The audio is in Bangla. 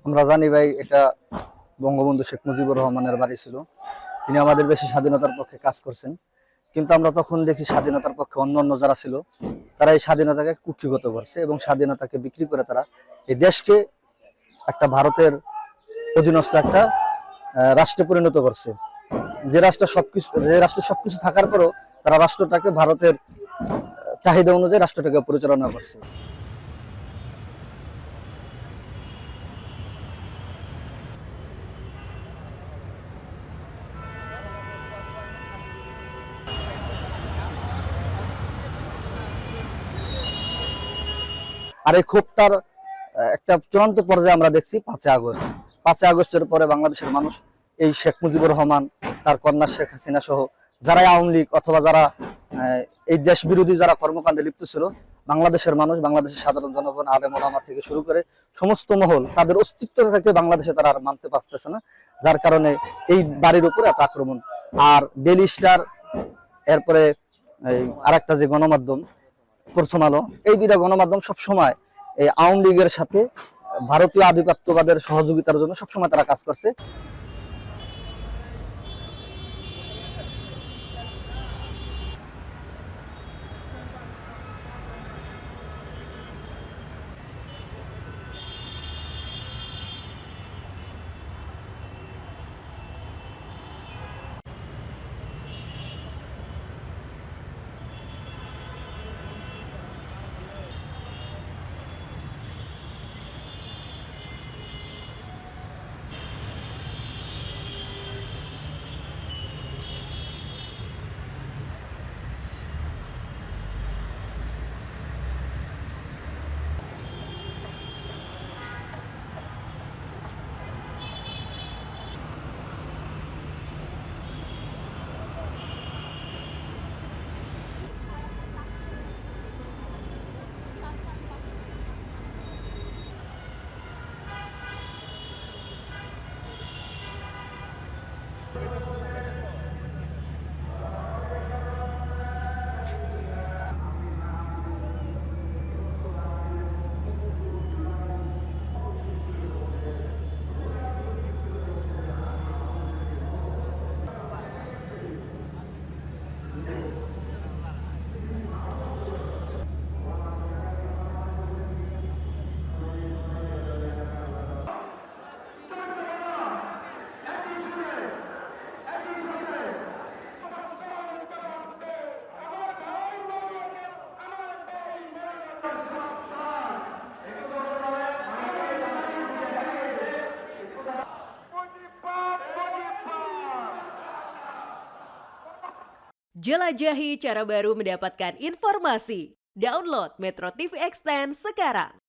আমরা জানি ভাই, এটা বঙ্গবন্ধু শেখ মুজিবুর রহমানের বাড়ি ছিল। তিনি আমাদের দেশে স্বাধীনতার পক্ষে কাজ করছেন, কিন্তু আমরা তখন দেখি স্বাধীনতার পক্ষে অন্য অন্য যারা ছিল তারা এই স্বাধীনতাকে কুক্ষিগত করছে এবং স্বাধীনতাকে বিক্রি করে তারা এই দেশকে একটা ভারতের অধীনস্থ একটা রাষ্ট্রে পরিণত করছে। যে রাষ্ট্র সবকিছু থাকার পরও তারা রাষ্ট্রটাকে ভারতের চাহিদা অনুযায়ী রাষ্ট্রটাকে পরিচালনা করছে। আর এই ক্ষোভটার একটা চূড়ান্ত পর্যায়ে আমরা দেখছি 5ই আগস্ট। 5ই আগস্টের পরে বাংলাদেশের মানুষ এই শেখ মুজিবুর রহমান, তার কন্যা শেখ হাসিনা সহ যারা আওয়ামী লীগ অথবা যারা এই দেশ বিরোধী যারা কর্মকাণ্ডে লিপ্ত ছিল, বাংলাদেশের মানুষ, বাংলাদেশের সাধারণ জনগণ, আলেম ওলামা থেকে শুরু করে সমস্ত মহল তাদের অস্তিত্বটাকে বাংলাদেশে তারা আর মানতে পারতেছে না, যার কারণে এই বাড়ির উপরে এত আক্রমণ। আর ডেইলি স্টার, এরপরে আরেকটা যে গণমাধ্যম প্রথম আলো, এই দুইটা গণমাধ্যম সবসময় এই আওয়ামী লীগের সাথে ভারতীয় আধিপত্যবাদের সহযোগিতার জন্য সবসময় তারা কাজ করছে। Jelajahi cara baru mendapatkan informasi. Download Metro TV Extend sekarang.